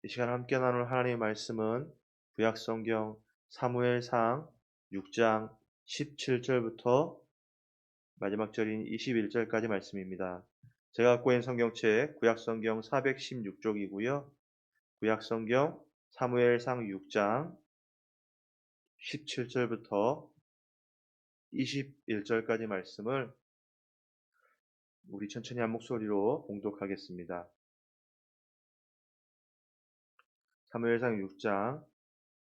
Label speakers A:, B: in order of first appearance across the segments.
A: 이 시간 함께 나눌 하나님의 말씀은 구약성경 사무엘상 6장 17절부터 마지막 절인 21절까지 말씀입니다. 제가 갖고 있는 성경책 구약성경 416쪽이고요. 구약성경 사무엘상 6장 17절부터 21절까지 말씀을 우리 천천히 한 목소리로 봉독하겠습니다. 사무엘상 6장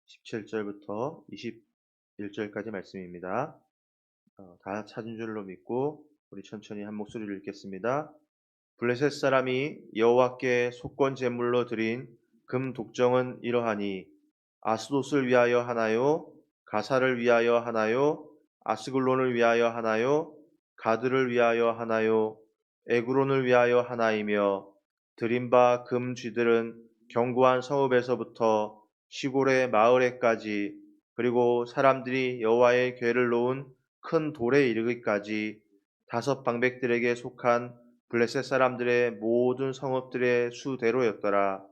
A: 17절부터 21절까지 말씀입니다. 다 찾은 줄로 믿고 우리 천천히 한 목소리로 읽겠습니다. 블레셋 사람이 여호와께 속건 제물로 드린 금 독정은 이러하니 아스돗을 위하여 하나요? 가사를 위하여 하나요? 아스글론을 위하여 하나요? 가드를 위하여 하나요? 에그론을 위하여 하나이며 드린 바 금 쥐들은 견고한 성읍에서부터 시골의 마을에까지 그리고 사람들이 여호와의 궤를 놓은 큰 돌에 이르기까지 다섯 방백들에게 속한 블레셋 사람들의 모든 성읍들의 수대로였더라.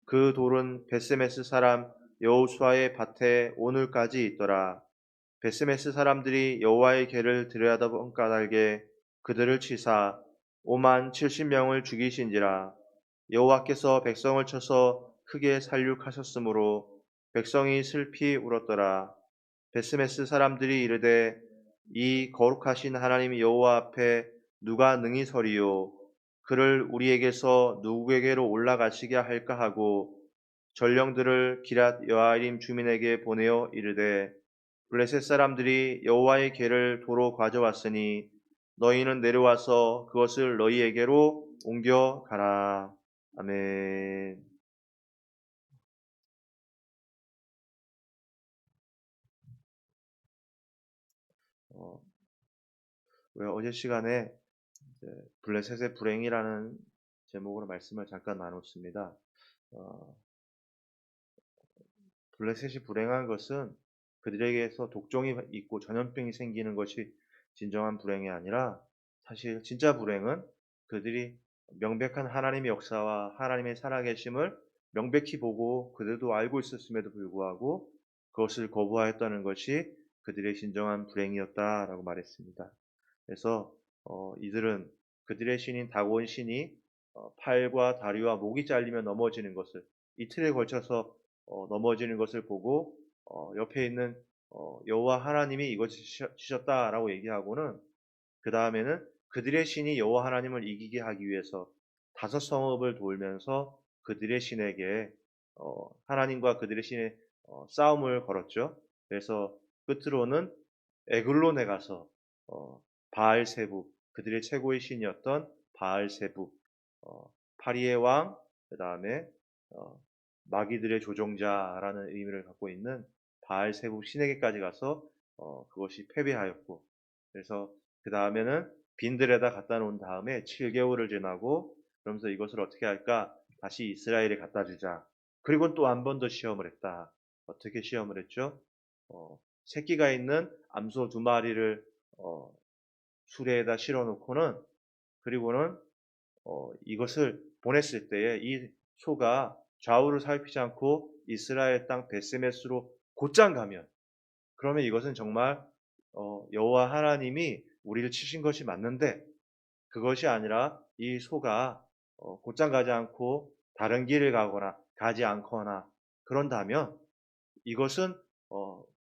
A: 그 돌은 베세메스 사람 여호수아의 밭에 오늘까지 있더라. 베세메스 사람들이 여호와의 궤를 들여다본 까닭에 그들을 치사 5만 70명을 죽이신지라. 여호와께서 백성을 쳐서 크게 살육하셨으므로 백성이 슬피 울었더라. 베스메스 사람들이 이르되 이 거룩하신 하나님 여호와 앞에 누가 능히 서리요? 그를 우리에게서 누구에게로 올라가시게 할까 하고 전령들을 기랏 여아림 주민에게 보내어 이르되 블레셋 사람들이 여호와의 궤를 도로 가져왔으니 너희는 내려와서 그것을 너희에게로 옮겨 가라. 아멘. 어, 어제 시간에 블레셋의 불행이라는 제목으로 말씀을 잠깐 나눴습니다. 어, 블레셋이 불행한 것은 그들에게서 독종이 있고 전염병이 생기는 것이 진정한 불행이 아니라 사실 진짜 불행은 그들이 명백한 하나님의 역사와 하나님의 살아계심을 명백히 보고 그들도 알고 있었음에도 불구하고 그것을 거부하였다는 것이 그들의 진정한 불행이었다라고 말했습니다. 그래서 이들은 그들의 신인 다곤 신이 팔과 다리와 목이 잘리면 넘어지는 것을 이틀에 걸쳐서 넘어지는 것을 보고 옆에 있는 여호와 하나님이 이것을 치셨다라고 얘기하고는 그 다음에는 그들의 신이 여호와 하나님을 이기게 하기 위해서 다섯 성읍을 돌면서 그들의 신에게 하나님과 그들의 신의 싸움을 걸었죠. 그래서 끝으로는 에글론에 가서 바알세부 그들의 최고의 신이었던 바알세부 파리의 왕 그다음에 어, 마귀들의 조종자라는 의미를 갖고 있는 바알세부 신에게까지 가서 그것이 패배하였고 그래서 그 다음에는 빈들에다 갖다 놓은 다음에 7개월을 지나고 그러면서 이것을 어떻게 할까 다시 이스라엘에 갖다 주자. 그리고 또 한 번 더 시험을 했다. 어떻게 시험을 했죠? 새끼가 있는 암소 두 마리를 어, 수레에다 실어 놓고는 그리고는 이것을 보냈을 때에 이 소가 좌우를 살피지 않고 이스라엘 땅 베스메스로 곧장 가면 그러면 이것은 정말 여호와 하나님이 우리를 치신 것이 맞는데 그것이 아니라 이 소가 곧장 가지 않고 다른 길을 가거나 가지 않거나 그런다면 이것은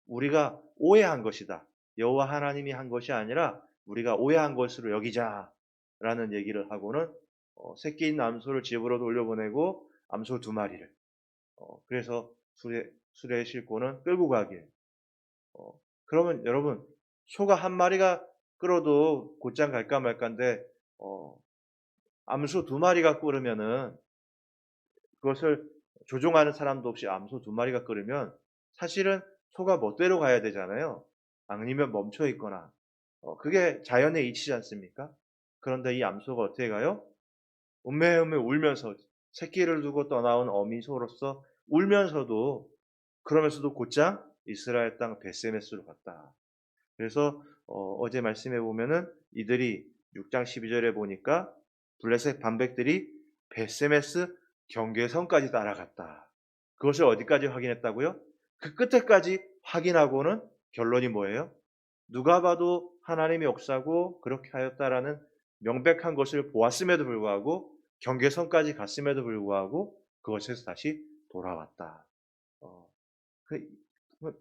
A: 우리가 오해한 것이다. 여호와 하나님이 한 것이 아니라 우리가 오해한 것으로 여기자라는 얘기를 하고는 새끼인 암소를 집으로 돌려보내고 암소 두 마리를 그래서 수레에 싣고는 끌고 가길. 그러면 여러분 소가 한 마리가 끌어도 곧장 갈까 말까인데 어, 암소 두 마리가 끌으면은 그것을 조종하는 사람도 없이 암소 두 마리가 끌으면 사실은 소가 멋대로 가야 되잖아요. 아니면 멈춰 있거나 그게 자연의 이치지 않습니까? 그런데 이 암소가 어떻게 가요? 음메음메 울면서 새끼를 두고 떠나온 어미소로서 울면서도 그러면서도 곧장 이스라엘 땅 베세메스로 갔다. 그래서 제 말씀해 보면은 이들이 6장 12절에 보니까 블레셋 반백들이 베세메스 경계선까지 따라갔다. 그것을 어디까지 확인했다고요? 그 끝에까지 확인하고는 결론이 뭐예요? 누가 봐도 하나님의 역사고 그렇게 하였다라는 명백한 것을 보았음에도 불구하고 경계선까지 갔음에도 불구하고 그것에서 다시 돌아왔다. 어, 그,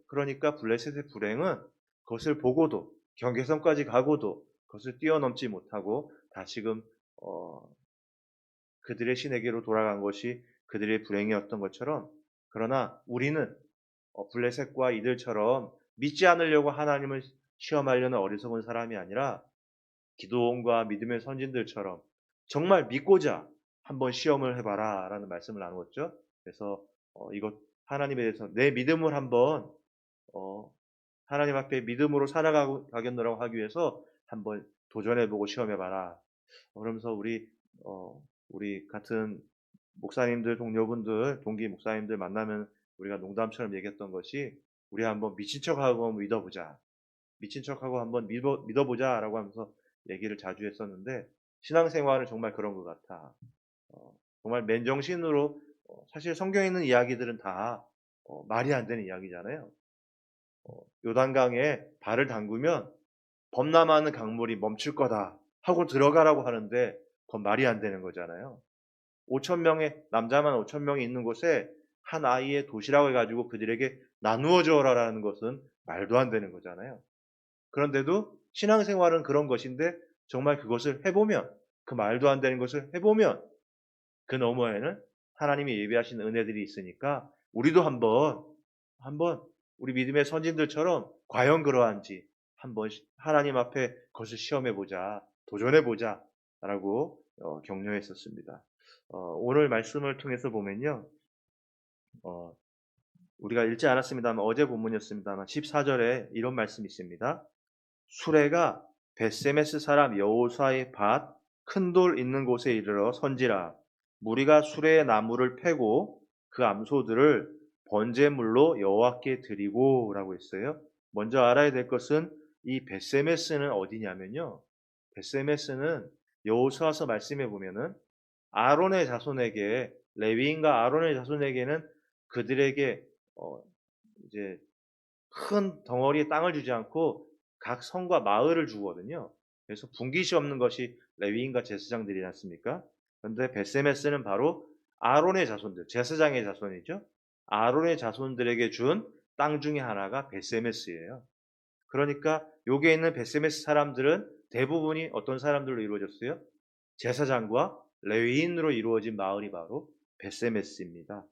A: 그러니까 블레셋의 불행은 그것을 보고도 경계선까지 가고도 그것을 뛰어넘지 못하고 다시금 어, 그들의 신에게로 돌아간 것이 그들의 불행이었던 것처럼, 그러나 우리는 블레셋과 이들처럼 믿지 않으려고 하나님을 시험하려는 어리석은 사람이 아니라 기드온과 믿음의 선진들처럼 정말 믿고자 한번 시험을 해봐라 라는 말씀을 나누었죠. 그래서 이것 하나님에 대해서 내 믿음을 한번 어, 하나님 앞에 믿음으로 살아가겠노라고 하기 위해서 한번 도전해보고 시험해봐라. 그러면서 우리 같은 목사님들, 동료분들, 동기 목사님들 만나면 우리가 농담처럼 얘기했던 것이, 우리 한번 미친 척하고 한번 믿어보자. 미친 척하고 한번 믿어보자라고 하면서 얘기를 자주 했었는데, 신앙생활은 정말 그런 것 같아. 정말 맨정신으로 사실 성경에 있는 이야기들은 다 말이 안 되는 이야기잖아요. 요단강에 발을 담그면 범람하는 강물이 멈출 거다 하고 들어가라고 하는데 그건 말이 안 되는 거잖아요. 5천 명의 남자만 5천 명이 있는 곳에 한 아이의 도시라고 해가지고 그들에게 나누어 주어라라는 것은 말도 안 되는 거잖아요. 그런데도 신앙생활은 그런 것인데, 정말 그것을 해보면, 그 말도 안 되는 것을 해보면 그 너머에는 하나님이 예비하신 은혜들이 있으니까 우리도 한번 우리 믿음의 선진들처럼 과연 그러한지 한번 하나님 앞에 그것을 시험해보자, 도전해보자 라고 격려했었습니다. 오늘 말씀을 통해서 보면요, 어, 우리가 읽지 않았습니다만 어제 본문이었습니다만 14절에 이런 말씀이 있습니다. 수레가 벳세메스 사람 여호사의 밭 큰 돌 있는 곳에 이르러 선지라. 무리가 수레의 나무를 패고 그 암소들을 번제물로 여호와께 드리고라고 했어요. 먼저 알아야 될 것은 이 벳세메스는 어디냐면요. 벳세메스는 여호수아서 말씀해 보면은 아론의 자손에게, 레위인과 아론의 자손에게는 그들에게 이제 큰 덩어리의 땅을 주지 않고 각 성과 마을을 주거든요. 그래서 분깃이 없는 것이 레위인과 제사장들이지 않습니까? 그런데 베세메스는 바로 아론의 자손들, 제사장의 자손이죠. 아론의 자손들에게 준 땅 중에 하나가 베세메스예요. 그러니까 여기에 있는 베세메스 사람들은 대부분이 어떤 사람들로 이루어졌어요? 제사장과 레위인으로 이루어진 마을이 바로 베세메스입니다.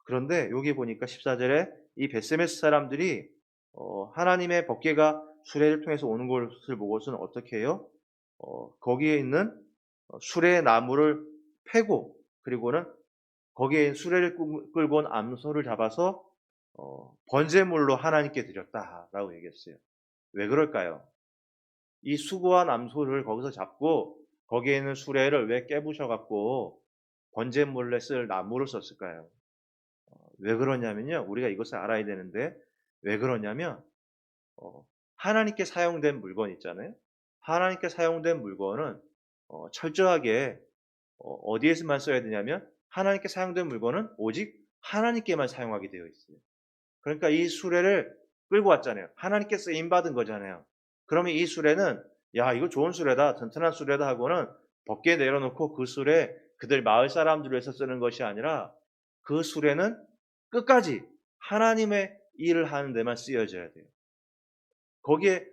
A: 그런데 여기 보니까 14절에 이 베세메스 사람들이 하나님의 법궤가 수레를 통해서 오는 것을 보고서는 어떻게 해요? 거기에 있는 수레의 나무를 패고, 그리고는 거기에 수레를 끌고 온 암소를 잡아서 번제물로 하나님께 드렸다라고 얘기했어요. 왜 그럴까요? 이 수고한 암소를 거기서 잡고 거기에 있는 수레를 왜 깨부셔 갖고 번제물에 쓸 나무를 썼을까요? 왜 그러냐면요. 우리가 이것을 알아야 되는데, 왜 그러냐면 하나님께 사용된 물건 있잖아요. 하나님께 사용된 물건은 철저하게 어디에서만 써야 되냐면, 하나님께 사용된 물건은 오직 하나님께만 사용하게 되어 있어요. 그러니까 이 수레를 끌고 왔잖아요. 하나님께 쓰임 받은 거잖아요. 그러면 이 수레는 야, 이거 좋은 수레다, 튼튼한 수레다 하고는 벗게 내려놓고 그 수레 그들 마을 사람들을 위해서 쓰는 것이 아니라, 그 수레는 끝까지 하나님의 일을 하는 데만 쓰여져야 돼요. 거기에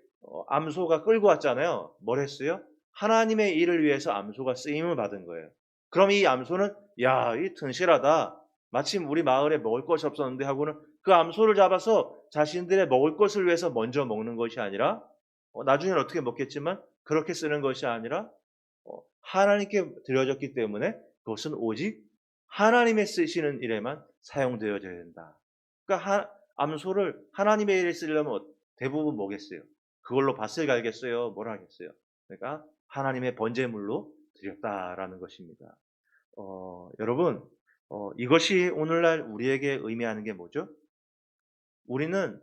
A: 암소가 끌고 왔잖아요. 뭘 했어요? 하나님의 일을 위해서 암소가 쓰임을 받은 거예요. 그럼 이 암소는 야, 이 튼실하다, 마침 우리 마을에 먹을 것이 없었는데 하고는 그 암소를 잡아서 자신들의 먹을 것을 위해서 먼저 먹는 것이 아니라, 나중에는 어떻게 먹겠지만 그렇게 쓰는 것이 아니라 하나님께 드려졌기 때문에 그것은 오직 하나님의 쓰시는 일에만 사용되어져야 된다. 그러니까 암소를 하나님의 일에 쓰려면 대부분 뭐겠어요? 그걸로 밭을 갈겠어요? 뭘 하겠어요? 그러니까 하나님의 번제물로 드렸다라는 것입니다. 여러분, 이것이 오늘날 우리에게 의미하는 게 뭐죠? 우리는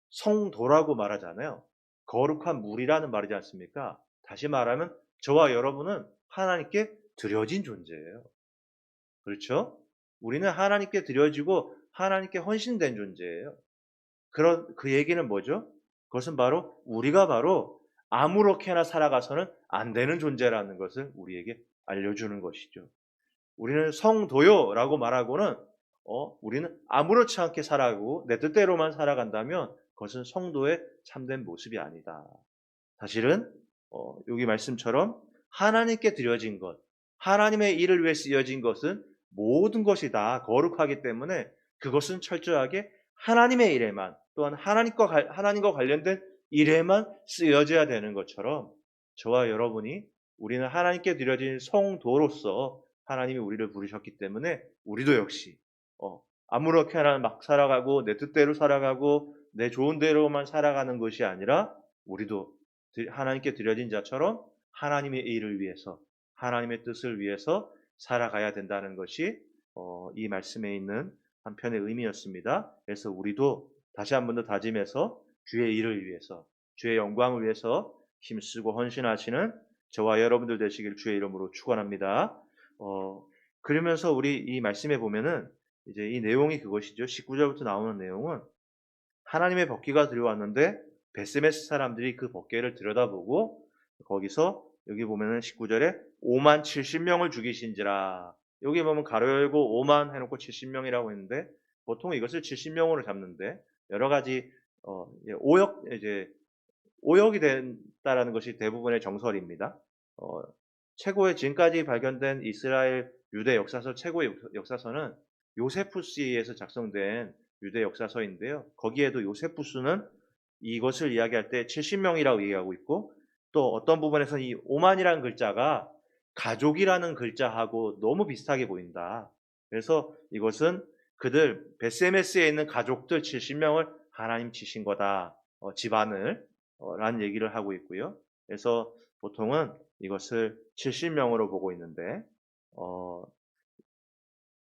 A: 성도라고 말하잖아요. 거룩한 물이라는 말이지 않습니까? 다시 말하면 저와 여러분은 하나님께 드려진 존재예요. 그렇죠? 우리는 하나님께 드려지고 하나님께 헌신된 존재예요. 그런 그 얘기는 뭐죠? 그것은 바로 우리가 바로 아무렇게나 살아가서는 안 되는 존재라는 것을 우리에게 알려주는 것이죠. 우리는 성도요라고 말하고는 우리는 아무렇지 않게 살아가고 내 뜻대로만 살아간다면 그것은 성도의 참된 모습이 아니다. 사실은 여기 말씀처럼 하나님께 드려진 것, 하나님의 일을 위해 쓰여진 것은 모든 것이 다 거룩하기 때문에 그것은 철저하게 하나님의 일에만 또한 하나님과 관련된 일에만 쓰여져야 되는 것처럼 저와 여러분이 우리는 하나님께 드려진 성도로서 하나님이 우리를 부르셨기 때문에 우리도 역시 아무렇게나 막 살아가고 내 뜻대로 살아가고 내 좋은 대로만 살아가는 것이 아니라 우리도 하나님께 드려진 자처럼 하나님의 일을 위해서 하나님의 뜻을 위해서 살아가야 된다는 것이 이 말씀에 있는 한편의 의미였습니다. 그래서 우리도 다시 한 번 더 다짐해서 주의 일을 위해서 주의 영광을 위해서 힘쓰고 헌신하시는 저와 여러분들 되시길 주의 이름으로 축원합니다. 그러면서 우리 이 말씀에 보면은 이제 이 내용이 그것이죠. 19절부터 나오는 내용은 하나님의 법궤가 들어왔는데 베스메스 사람들이 그 법궤를 들여다보고 거기서 여기 보면은 19절에 5만 70명을 죽이신지라. 여기 보면 가로 열고 5만 해놓고 70명이라고 했는데 보통 이것을 70명으로 잡는데 여러 가지 오역이 된다라는 것이 대부분의 정설입니다. 최고의 지금까지 발견된 이스라엘 유대 역사서 최고의 역사서는 요세푸스에서 작성된 유대 역사서인데요. 거기에도 요세푸스는 이것을 이야기할 때 70명이라고 얘기하고 있고 또 어떤 부분에서는 이 오만이라는 글자가 가족이라는 글자하고 너무 비슷하게 보인다. 그래서 이것은 그들 베세메스에 있는 가족들 70명을 하나님 치신 거다. 집안을 라는 얘기를 하고 있고요. 그래서 보통은 이것을 70명으로 보고 있는데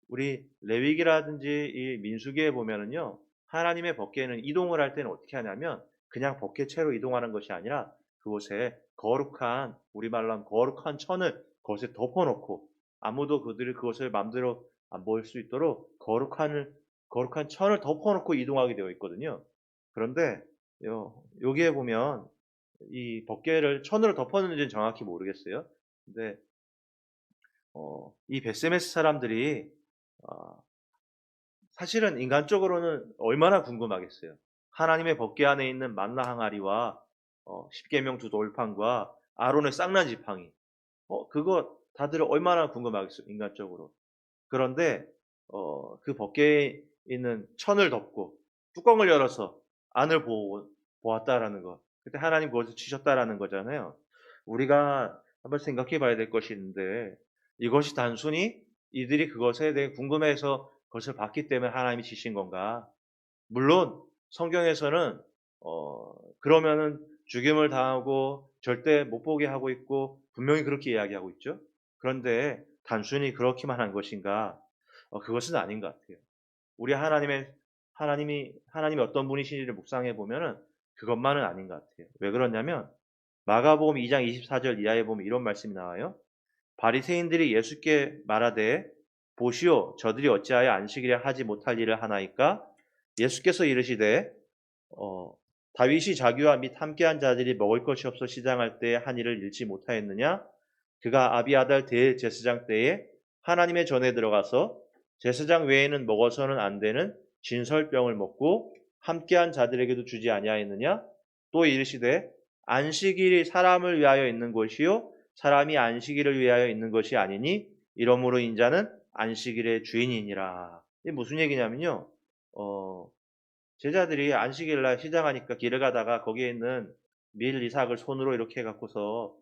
A: 우리 레위기라든지 이 민수기에 보면은요. 하나님의 법궤는 이동을 할 때는 어떻게 하냐면 그냥 법궤체로 이동하는 것이 아니라 그곳에 거룩한 우리말로 하면 거룩한 천을 그것에 덮어 놓고 아무도 그들이 그것을 마음대로 안 볼 수 있도록 거룩한 천을 덮어 놓고 이동하게 되어 있거든요. 그런데 여기에 보면 이 법궤를 천으로 덮었는지는 정확히 모르겠어요. 근데 이 베세메스 사람들이 어 사실은 인간적으로는 얼마나 궁금하겠어요. 하나님의 법궤 안에 있는 만나 항아리와 십계명 두 돌판과 아론의 쌍난 지팡이 그거 다들 얼마나 궁금하겠어요, 인간적으로. 그런데 그 법궤에 있는 천을 덮고 뚜껑을 열어서 안을 보았다라는 것. 그때 하나님 그것을 치셨다라는 거잖아요. 우리가 한번 생각해 봐야 될 것이 있는데 이것이 단순히 이들이 그것에 대해 궁금해서 그것을 봤기 때문에 하나님이 치신 건가? 물론 성경에서는 그러면은 죽임을 당하고 절대 못 보게 하고 있고 분명히 그렇게 이야기하고 있죠. 그런데 단순히 그렇기만 한 것인가? 그것은 아닌 것 같아요. 우리 하나님이 어떤 분이신지를 묵상해 보면은 그것만은 아닌 것 같아요. 왜 그러냐면 마가복음 2장 24절 이하에 보면 이런 말씀이 나와요. 바리새인들이 예수께 말하되 보시오 저들이 어찌하여 안식일에 하지 못할 일을 하나이까? 예수께서 이르시되 다윗이 자기와 및 함께한 자들이 먹을 것이 없어 시장할 때에 한 일을 잃지 못하였느냐? 그가 아비아달 대제사장 때에 하나님의 전에 들어가서 제사장 외에는 먹어서는 안 되는 진설병을 먹고 함께한 자들에게도 주지 아니하였느냐? 또 이르시되 안식일이 사람을 위하여 있는 것이요 사람이 안식일을 위하여 있는 것이 아니니 이러므로 인자는 안식일의 주인이니라. 이게 무슨 얘기냐면요. 제자들이 안식일 날 시장하니까 길을 가다가 거기에 있는 밀 이삭을 손으로 이렇게 해 갖고서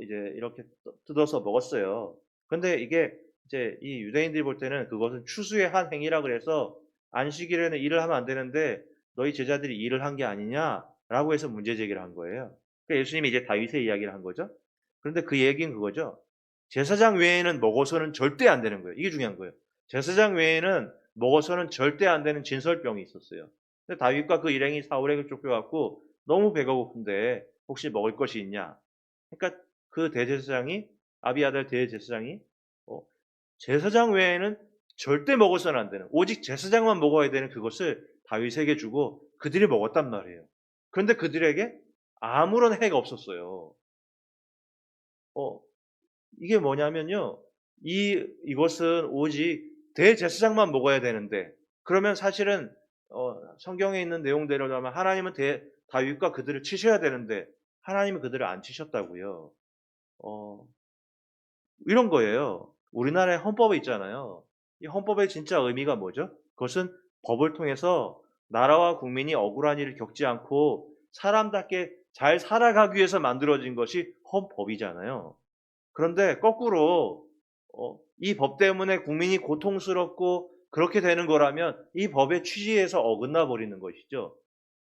A: 이제 이렇게 뜯어서 먹었어요. 근데 이게 이제 이 유대인들이 볼 때는 그것은 추수의 한 행위라 그래서 안식일에는 일을 하면 안 되는데 너희 제자들이 일을 한 게 아니냐라고 해서 문제 제기를 한 거예요. 그러니까 예수님이 이제 다윗의 이야기를 한 거죠. 그런데 그 얘기는 그거죠. 제사장 외에는 먹어서는 절대 안 되는 거예요. 이게 중요한 거예요. 제사장 외에는 먹어서는 절대 안 되는 진설병이 있었어요. 근데 다윗과 그 일행이 사울에게 쫓겨갖고 너무 배가 고픈데 혹시 먹을 것이 있냐? 그러니까 그 대제사장이 아비아달 대제사장이 제사장 외에는 절대 먹어서는 안 되는, 오직 제사장만 먹어야 되는 그것을 다윗에게 주고 그들이 먹었단 말이에요. 그런데 그들에게 아무런 해가 없었어요. 어 이게 뭐냐면요. 이것은 오직 대제사장만 먹어야 되는데, 그러면 사실은 성경에 있는 내용대로라면 하나님은 다윗과 그들을 치셔야 되는데 하나님은 그들을 안 치셨다고요. 어 이런 거예요. 우리나라의 헌법에 있잖아요. 이 헌법의 진짜 의미가 뭐죠? 그것은 법을 통해서 나라와 국민이 억울한 일을 겪지 않고 사람답게 잘 살아가기 위해서 만들어진 것이 헌법이잖아요. 그런데 거꾸로 이 법 때문에 국민이 고통스럽고 그렇게 되는 거라면 이 법의 취지에서 어긋나 버리는 것이죠.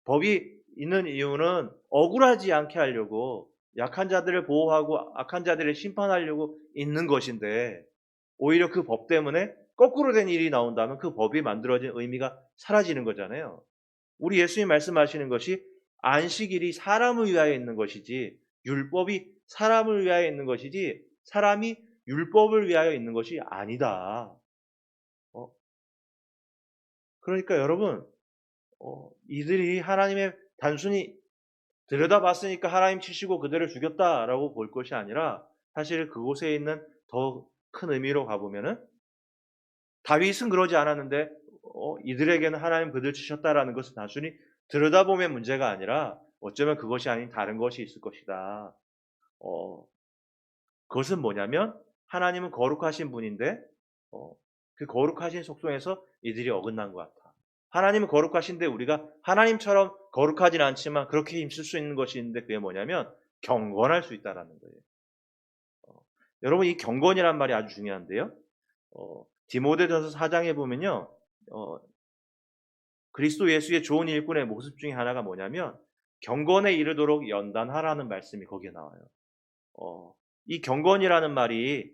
A: 법이 있는 이유는 억울하지 않게 하려고, 약한 자들을 보호하고 악한 자들을 심판하려고 있는 것인데, 오히려 그 법 때문에 거꾸로 된 일이 나온다면 그 법이 만들어진 의미가 사라지는 거잖아요. 우리 예수님 말씀하시는 것이 안식일이 사람을 위하여 있는 것이지 율법이 사람을 위하여 있는 것이지 사람이 율법을 위하여 있는 것이 아니다. 어 그러니까 여러분, 이들이 하나님의 단순히 들여다봤으니까 하나님 치시고 그들을 죽였다라고 볼 것이 아니라, 사실 그곳에 있는 더 큰 의미로 가보면은 다윗은 그러지 않았는데 이들에게는 하나님 그들 치셨다라는 것은 단순히 들여다보면 문제가 아니라 어쩌면 그것이 아닌 다른 것이 있을 것이다. 어 그것은 뭐냐면 하나님은 거룩하신 분인데 어 그 거룩하신 속성에서 이들이 어긋난 것 같아. 하나님은 거룩하신데 우리가 하나님처럼 거룩하진 않지만 그렇게 힘쓸 수 있는 것이 있는데, 그게 뭐냐면 경건할 수 있다라는 거예요. 어 여러분, 이 경건이란 말이 아주 중요한데요. 디모데전서 4장에 보면요. 어 그리스도 예수의 좋은 일꾼의 모습 중에 하나가 뭐냐면 경건에 이르도록 연단하라는 말씀이 거기에 나와요. 어 이 경건이라는 말이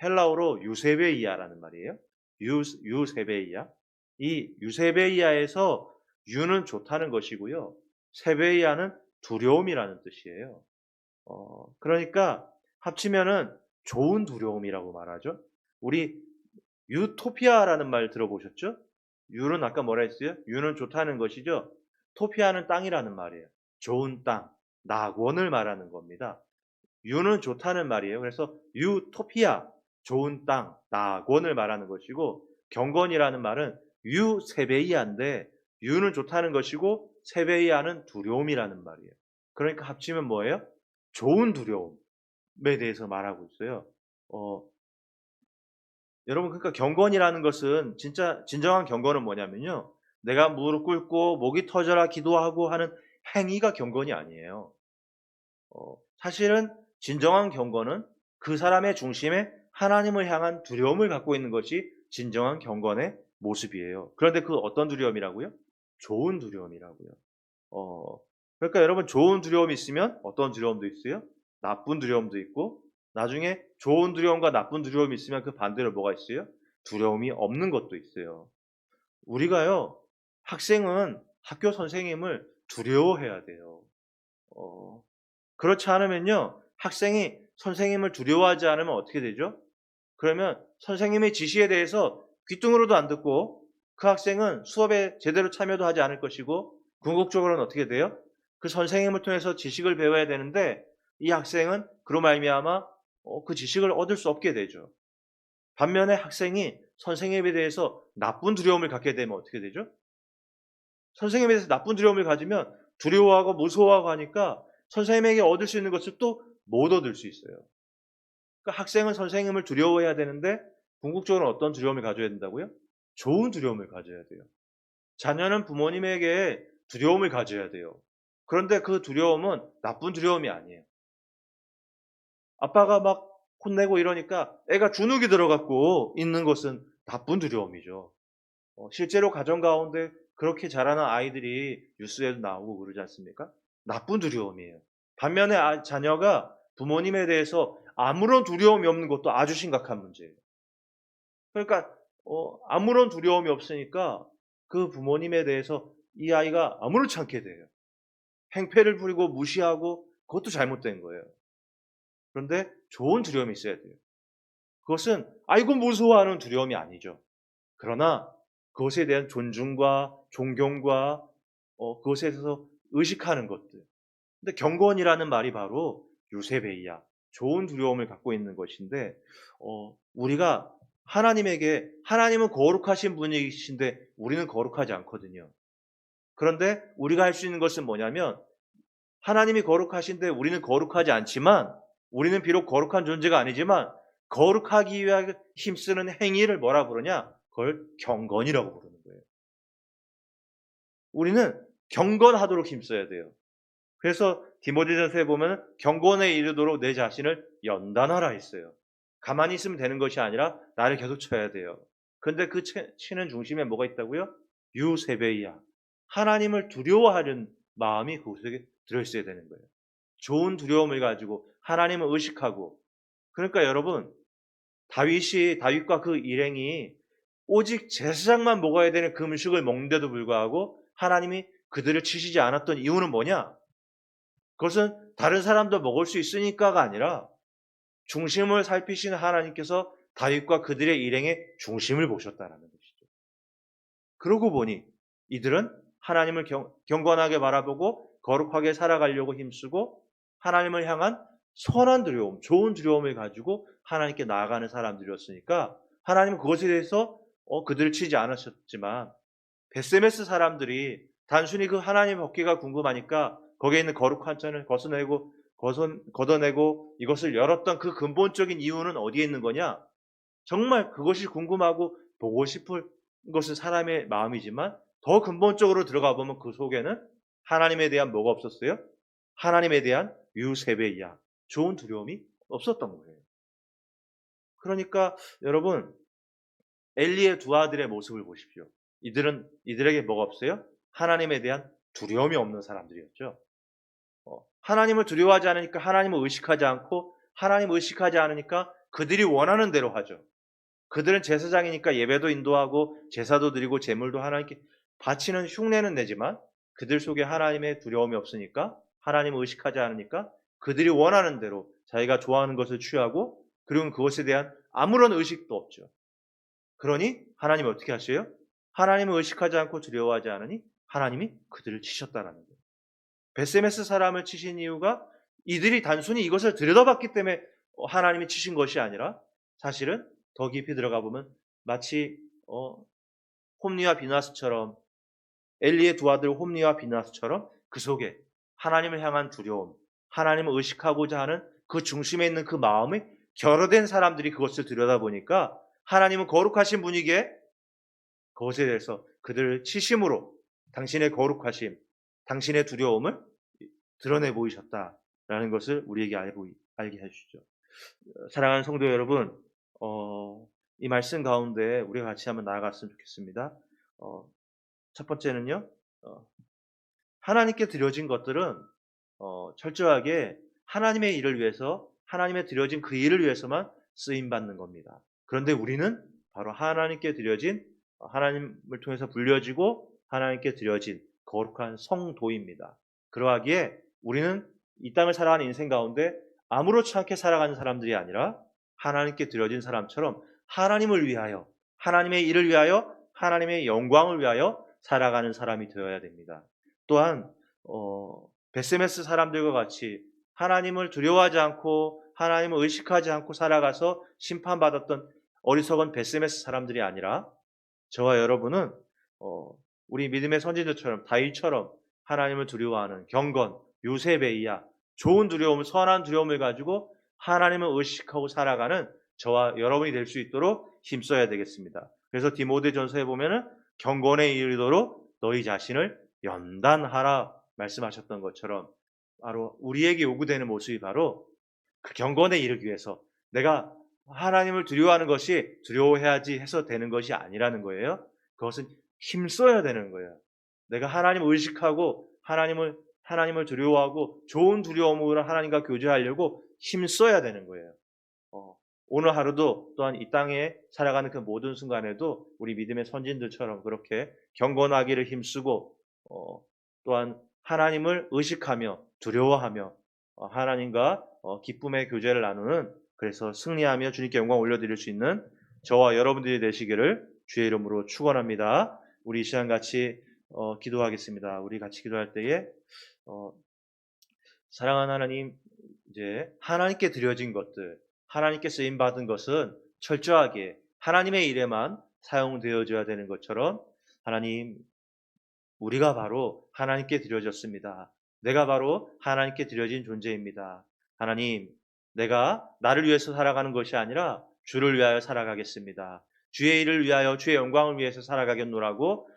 A: 헬라어로 유세베이아라는 말이에요. 유세베이아. 이 유세베이아에서 유는 좋다는 것이고요. 세베이아는 두려움이라는 뜻이에요. 그러니까 합치면은 좋은 두려움이라고 말하죠. 우리 유토피아라는 말 들어보셨죠? 유는 아까 뭐라 했어요? 유는 좋다는 것이죠. 토피아는 땅이라는 말이에요. 좋은 땅, 낙원을 말하는 겁니다. 유는 좋다는 말이에요. 그래서 유토피아, 좋은 땅, 낙원을 말하는 것이고, 경건이라는 말은 유세베이아인데 유는 좋다는 것이고 세베이아는 두려움이라는 말이에요. 그러니까 합치면 뭐예요? 좋은 두려움에 대해서 말하고 있어요. 어 여러분, 그러니까 경건이라는 것은, 진짜 진정한 경건은 뭐냐면요. 내가 무릎 꿇고 목이 터져라 기도하고 하는 행위가 경건이 아니에요. 사실은 진정한 경건은 그 사람의 중심에 하나님을 향한 두려움을 갖고 있는 것이 진정한 경건의 모습이에요. 그런데 그 어떤 두려움이라고요? 좋은 두려움이라고요. 어 그러니까 여러분, 좋은 두려움이 있으면 어떤 두려움도 있어요? 나쁜 두려움도 있고, 나중에 좋은 두려움과 나쁜 두려움이 있으면 그 반대로 뭐가 있어요? 두려움이 없는 것도 있어요. 우리가요, 학생은 학교 선생님을 두려워해야 돼요. 어 그렇지 않으면요, 학생이 선생님을 두려워하지 않으면 어떻게 되죠? 그러면 선생님의 지시에 대해서 귀뚱으로도 안 듣고 그 학생은 수업에 제대로 참여도 하지 않을 것이고, 궁극적으로는 어떻게 돼요? 그 선생님을 통해서 지식을 배워야 되는데 이 학생은 그로 말미암아 그 지식을 얻을 수 없게 되죠. 반면에 학생이 선생님에 대해서 나쁜 두려움을 갖게 되면 어떻게 되죠? 선생님에 대해서 나쁜 두려움을 가지면 두려워하고 무서워하고 하니까 선생님에게 얻을 수 있는 것을 또 못 얻을 수 있어요. 그러니까 학생은 선생님을 두려워해야 되는데 궁극적으로 어떤 두려움을 가져야 된다고요? 좋은 두려움을 가져야 돼요. 자녀는 부모님에게 두려움을 가져야 돼요. 그런데 그 두려움은 나쁜 두려움이 아니에요. 아빠가 막 혼내고 이러니까 애가 주눅이 들어 갖고 있는 것은 나쁜 두려움이죠. 실제로 가정 가운데 그렇게 자라는 아이들이 뉴스에도 나오고 그러지 않습니까? 나쁜 두려움이에요. 반면에 자녀가 부모님에 대해서 아무런 두려움이 없는 것도 아주 심각한 문제예요. 그러니까 아무런 두려움이 없으니까 그 부모님에 대해서 이 아이가 아무렇지 않게 돼요. 행패를 부리고 무시하고, 그것도 잘못된 거예요. 그런데 좋은 두려움이 있어야 돼요. 그것은 아이고 무서워하는 두려움이 아니죠. 그러나 그것에 대한 존중과 존경과 그것에 대해서 의식하는 것들. 근데 경건이라는 말이 바로 유세베이야, 좋은 두려움을 갖고 있는 것인데 우리가 하나님에게 하나님은 거룩하신 분이신데 우리는 거룩하지 않거든요. 그런데 우리가 할 수 있는 것은 뭐냐면 하나님이 거룩하신데 우리는 거룩하지 않지만 우리는 비록 거룩한 존재가 아니지만 거룩하기 위하여 힘쓰는 행위를 뭐라 부르냐? 그걸 경건이라고 부르는 거예요. 우리는 경건하도록 힘써야 돼요. 그래서 디모데전서에 보면 경건에 이르도록 내 자신을 연단하라 했어요. 가만히 있으면 되는 것이 아니라 나를 계속 쳐야 돼요. 그런데 그 치는 중심에 뭐가 있다고요? 유세베이야. 하나님을 두려워하는 마음이 그 속에 들어있어야 되는 거예요. 좋은 두려움을 가지고 하나님을 의식하고. 그러니까 여러분, 다윗과 그 일행이 오직 제사장만 먹어야 되는 그 음식을 먹는데도 불구하고 하나님이 그들을 치시지 않았던 이유는 뭐냐? 그것은 다른 사람도 먹을 수 있으니까가 아니라 중심을 살피시는 하나님께서 다윗과 그들의 일행의 중심을 보셨다라는 것이죠. 그러고 보니 이들은 하나님을 경건하게 바라보고 거룩하게 살아가려고 힘쓰고 하나님을 향한 선한 두려움, 좋은 두려움을 가지고 하나님께 나아가는 사람들이었으니까 하나님은 그것에 대해서 그들을 치지 않으셨지만 베세메스 사람들이 단순히 그 하나님의 법궤가 궁금하니까 거기에 있는 거룩한 천을 걷어내고 이것을 열었던 그 근본적인 이유는 어디에 있는 거냐? 정말 그것이 궁금하고 보고 싶은 것은 사람의 마음이지만 더 근본적으로 들어가 보면 그 속에는 하나님에 대한 뭐가 없었어요? 하나님에 대한 유세베이야, 좋은 두려움이 없었던 거예요. 그러니까 여러분, 엘리의 두 아들의 모습을 보십시오. 이들에게 뭐가 없어요? 하나님에 대한 두려움이 없는 사람들이었죠. 하나님을 두려워하지 않으니까 하나님을 의식하지 않고 하나님을 의식하지 않으니까 그들이 원하는 대로 하죠. 그들은 제사장이니까 예배도 인도하고 제사도 드리고 제물도 하나님께 바치는 흉내는 내지만 그들 속에 하나님의 두려움이 없으니까 하나님을 의식하지 않으니까 그들이 원하는 대로 자기가 좋아하는 것을 취하고 그리고 그것에 대한 아무런 의식도 없죠. 그러니 하나님이 어떻게 하셔요? 하나님을 의식하지 않고 두려워하지 않으니 하나님이 그들을 치셨다라는 거예요. 베세메스 사람을 치신 이유가 이들이 단순히 이것을 들여다봤기 때문에 하나님이 치신 것이 아니라 사실은 더 깊이 들어가 보면 마치 홈리와 비나스처럼 엘리의 두 아들 홈리와 비나스처럼 그 속에 하나님을 향한 두려움, 하나님을 의식하고자 하는 그 중심에 있는 그 마음이 결여된 사람들이 그것을 들여다보니까 하나님은 거룩하신 분이기에 그것에 대해서 그들을 치심으로 당신의 거룩하심, 당신의 두려움을 드러내 보이셨다라는 것을 우리에게 알게 해주시죠. 사랑하는 성도 여러분, 이 말씀 가운데 우리가 같이 한번 나아갔으면 좋겠습니다. 첫 번째는요, 하나님께 드려진 것들은 철저하게 하나님의 일을 위해서, 하나님의 드려진 그 일을 위해서만 쓰임받는 겁니다. 그런데 우리는 바로 하나님께 드려진, 하나님을 통해서 불려지고 하나님께 드려진 거룩한 성도입니다. 그러하기에 우리는 이 땅을 살아가는 인생 가운데 아무렇지 않게 살아가는 사람들이 아니라 하나님께 드려진 사람처럼 하나님을 위하여, 하나님의 일을 위하여, 하나님의 영광을 위하여 살아가는 사람이 되어야 됩니다. 또한 베세메스 사람들과 같이 하나님을 두려워하지 않고 하나님을 의식하지 않고 살아가서 심판받았던 어리석은 베세메스 사람들이 아니라 저와 여러분은 우리 믿음의 선지자처럼 다윗처럼 하나님을 두려워하는 경건, 유세베이야, 좋은 두려움, 선한 두려움을 가지고 하나님을 의식하고 살아가는 저와 여러분이 될 수 있도록 힘써야 되겠습니다. 그래서 디모데전서에 보면은 경건에 이르도록 너희 자신을 연단하라 말씀하셨던 것처럼 바로 우리에게 요구되는 모습이 바로 그 경건에 이르기 위해서 내가 하나님을 두려워하는 것이 두려워해야지 해서 되는 것이 아니라는 거예요. 그것은 힘써야 되는 거예요. 내가 하나님을 의식하고 하나님을 두려워하고 좋은 두려움으로 하나님과 교제하려고 힘써야 되는 거예요. 오늘 하루도 또한 이 땅에 살아가는 그 모든 순간에도 우리 믿음의 선진들처럼 그렇게 경건하기를 힘쓰고 또한 하나님을 의식하며 두려워하며 하나님과 기쁨의 교제를 나누는 그래서 승리하며 주님께 영광 올려드릴 수 있는 저와 여러분들이 되시기를 주의 이름으로 축원합니다. 우리 이 시간 같이 기도하겠습니다. 우리 같이 기도할 때에 사랑하는 하나님, 이제 하나님께 드려진 것들, 하나님께 쓰임 받은 것은 철저하게 하나님의 일에만 사용되어져야 되는 것처럼 하나님, 우리가 바로 하나님께 드려졌습니다. 내가 바로 하나님께 드려진 존재입니다. 하나님, 내가 나를 위해서 살아가는 것이 아니라 주를 위하여 살아가겠습니다. 주의 일을 위하여 주의 영광을 위해서 살아가겠노라고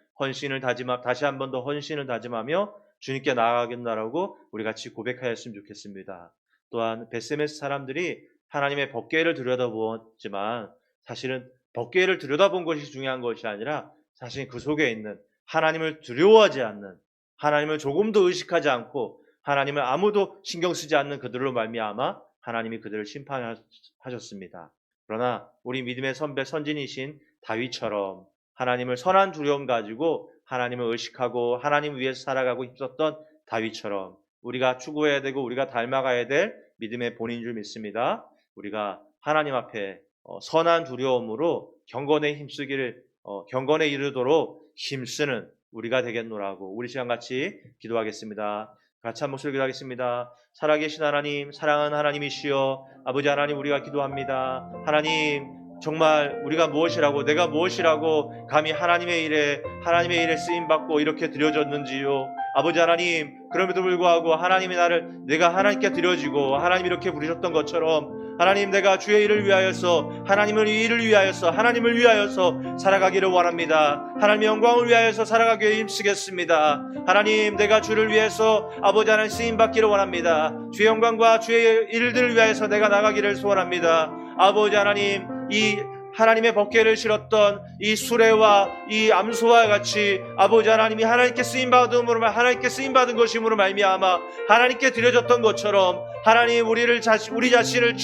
A: 다시 한 번 더 헌신을 다짐하며 주님께 나아가겠노라고 우리 같이 고백하였으면 좋겠습니다. 또한 베세메스 사람들이 하나님의 법궤를 들여다보았지만 사실은 법궤를 들여다본 것이 중요한 것이 아니라 사실 그 속에 있는 하나님을 두려워하지 않는, 하나님을 조금도 의식하지 않고 하나님을 아무도 신경 쓰지 않는 그들로 말미암아 하나님이 그들을 심판하셨습니다. 그러나 우리 믿음의 선배 선진이신 다윗처럼 하나님을 선한 두려움 가지고 하나님을 의식하고 하나님을 위해서 살아가고 있었던 다윗처럼 우리가 추구해야 되고 우리가 닮아가야 될 믿음의 본인 줄 믿습니다. 우리가 하나님 앞에 선한 두려움으로 경건에 이르도록 힘쓰는 우리가 되겠노라고 우리 시간 같이 기도하겠습니다. 같이 한 목소리 기도하겠습니다. 살아계신 하나님, 사랑하는 하나님이시여 아버지 하나님, 우리가 기도합니다. 하나님, 정말 우리가 무엇이라고, 내가 무엇이라고 감히 하나님의 일에 쓰임받고 이렇게 드려졌는지요. 아버지 하나님, 그럼에도 불구하고 하나님이 내가 하나님께 드려지고 하나님 이렇게 부르셨던 것처럼 하나님, 내가 주의 일을 위하여서 하나님을 위하여서 살아가기를 원합니다. 하나님의 영광을 위하여서 살아가기에 힘쓰겠습니다. 하나님, 내가 주를 위해서 아버지 하나님 쓰임받기를 원합니다. 주의 영광과 주의 일들을 위하여서 내가 나가기를 소원합니다. 아버지 하나님, 이 하나님의 법궤를 실었던 이 수레와 이 암소와 같이 아버지 하나님이 하나님께 쓰임받은 것임으로 말미암아 하나님께 드려졌던 것처럼 하나님, 우리 자신을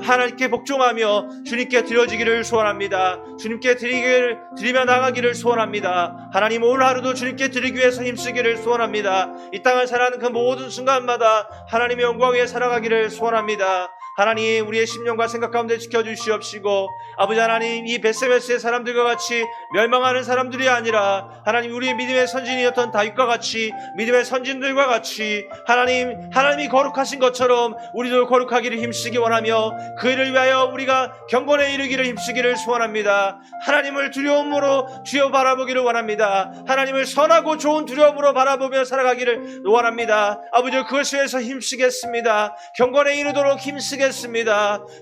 A: 하나님께 복종하며 주님께 드려지기를 소원합니다. 주님께 드리며 나가기를 소원합니다. 하나님, 오늘 하루도 주님께 드리기 위해서 힘쓰기를 소원합니다. 이 땅을 살아가는 그 모든 순간마다 하나님의 영광 위에 살아가기를 소원합니다. 하나님, 우리의 심령과 생각 가운데 지켜주시옵시고 아버지 하나님, 이 베세메스의 사람들과 같이 멸망하는 사람들이 아니라 하나님, 우리의 믿음의 선진이었던 다윗과 같이 믿음의 선진들과 같이 하나님이 거룩하신 것처럼 우리도 거룩하기를 힘쓰기 원하며 그 일을 위하여 우리가 경건에 이르기를 힘쓰기를 소원합니다. 하나님을 두려움으로 주여 바라보기를 원합니다. 하나님을 선하고 좋은 두려움으로 바라보며 살아가기를 원합니다. 아버지, 그것을 위해서 힘쓰겠습니다. 경건에 이르도록 힘쓰겠습니다.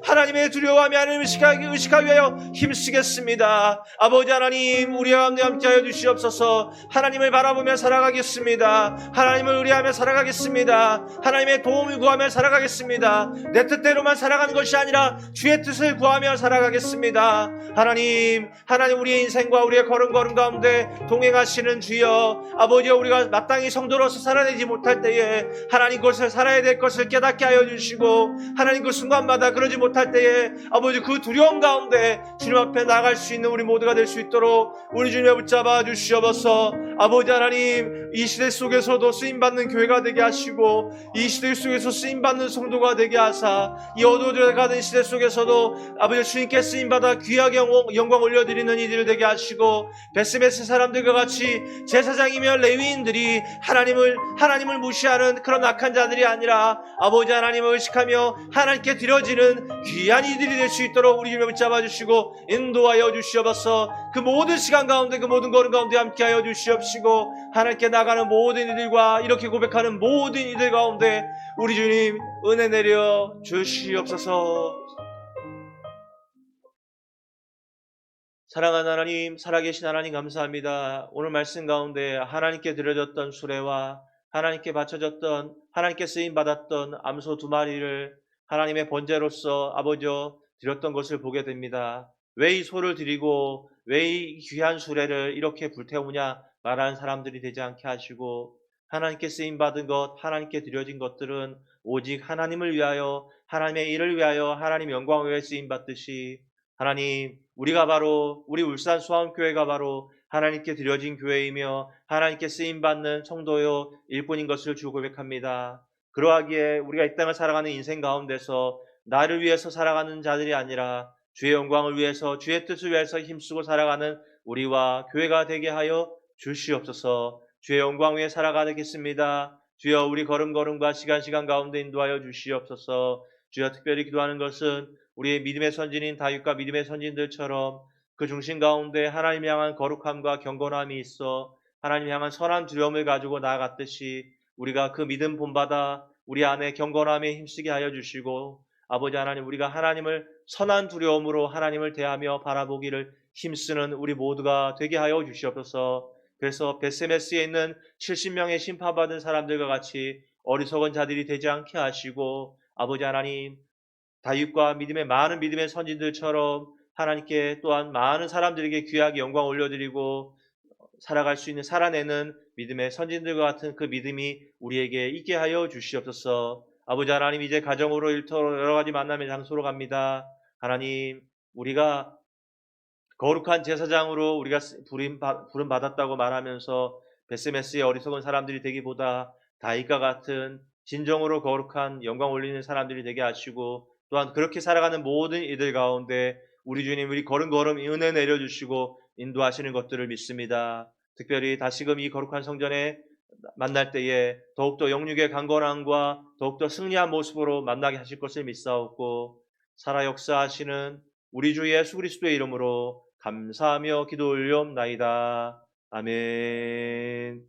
A: 하나님의 두려워하며 하나님을 의식하기 위하여 힘쓰겠습니다. 아버지 하나님, 우리와 함께하여 주시옵소서. 하나님을 바라보며 살아가겠습니다. 하나님을 의뢰하며 살아가겠습니다. 하나님의 도움을 구하며 살아가겠습니다. 내 뜻대로만 살아가는 것이 아니라 주의 뜻을 구하며 살아가겠습니다. 하나님, 우리의 인생과 우리의 걸음 가운데 동행하시는 주여, 아버지, 우리가 마땅히 성도로서 살아내지 못할 때에 하나님, 그것을 살아야 될 것을 깨닫게 하여 주시고 하나님, 그 순간마다 그러지 못할 때에 아버지, 그 두려움 가운데 주님 앞에 나갈 수 있는 우리 모두가 될 수 있도록 우리 주님을 붙잡아 주시옵소서. 아버지 하나님, 이 시대 속에서도 쓰임받는 교회가 되게 하시고 이 시대 속에서 쓰임받는 성도가 되게 하사 이 어두워져 가는 시대 속에서도 아버지 주님께 쓰임받아 귀하게 영광 올려드리는 이들 되게 하시고 베스메스 사람들과 같이 제사장이며 레위인들이 하나님을 무시하는 그런 악한 자들이 아니라 아버지 하나님을 의식하며 하나님께 드려지는 귀한 이들이 될 수 있도록 우리 주님을 붙잡아 주시고 인도하여 주시옵소서. 그 모든 시간 가운데, 그 모든 걸음 가운데 함께하여 주시옵시고 하나님께 나가는 모든 이들과 이렇게 고백하는 모든 이들 가운데 우리 주님 은혜 내려 주시옵소서. 사랑하는 하나님, 살아계신 하나님, 감사합니다. 오늘 말씀 가운데 하나님께 드려졌던 수레와 하나님께 바쳐졌던, 하나님께 쓰임받았던 암소 2마리를 하나님의 번제로서 아버지여 드렸던 것을 보게 됩니다. 왜 이 소를 드리고 왜 이 귀한 수레를 이렇게 불태우냐 말하는 사람들이 되지 않게 하시고, 하나님께 쓰임받은 것, 하나님께 드려진 것들은 오직 하나님을 위하여, 하나님의 일을 위하여, 하나님 영광을 위해 쓰임받듯이 하나님, 우리 울산 수원교회가 바로 하나님께 드려진 교회이며 하나님께 쓰임받는 성도요 일꾼인 것을 주 고백합니다. 그러하기에 우리가 이 땅을 살아가는 인생 가운데서 나를 위해서 살아가는 자들이 아니라 주의 영광을 위해서 주의 뜻을 위해서 힘쓰고 살아가는 우리와 교회가 되게 하여 주시옵소서. 주의 영광 위에 살아가겠습니다. 주여 우리 걸음걸음과 시간 가운데 인도하여 주시옵소서. 주여 특별히 기도하는 것은 우리의 믿음의 선진인 다윗과 믿음의 선진들처럼 그 중심 가운데 하나님 향한 거룩함과 경건함이 있어 하나님 향한 선한 두려움을 가지고 나아갔듯이 우리가 그 믿음 본받아 우리 안에 경건함에 힘쓰게 하여 주시고 아버지 하나님 우리가 하나님을 선한 두려움으로 하나님을 대하며 바라보기를 힘쓰는 우리 모두가 되게 하여 주시옵소서. 그래서 베세메스에 있는 70명의 심판받은 사람들과 같이 어리석은 자들이 되지 않게 하시고 아버지 하나님 다윗과 많은 믿음의 선진들처럼 하나님께 또한 많은 사람들에게 귀하게 영광 올려드리고 살아갈 수 있는 살아내는 믿음의 선진들과 같은 그 믿음이 우리에게 있게 하여 주시옵소서. 아버지 하나님 이제 가정으로 일터로 여러 가지 만남의 장소로 갑니다. 하나님 우리가 거룩한 제사장으로 우리가 부름 받았다고 말하면서 베스메스의 어리석은 사람들이 되기보다 다윗과 같은 진정으로 거룩한 영광 올리는 사람들이 되게 하시고 또한 그렇게 살아가는 모든 이들 가운데 우리 주님 우리 걸음걸음 은혜 내려주시고 인도하시는 것들을 믿습니다. 특별히 다시금 이 거룩한 성전에 만날 때에 더욱더 영육의 강건함과 더욱더 승리한 모습으로 만나게 하실 것을 믿사옵고 살아 역사하시는 우리 주 예수 그리스도의 이름으로 감사하며 기도 올리옵나이다. 아멘.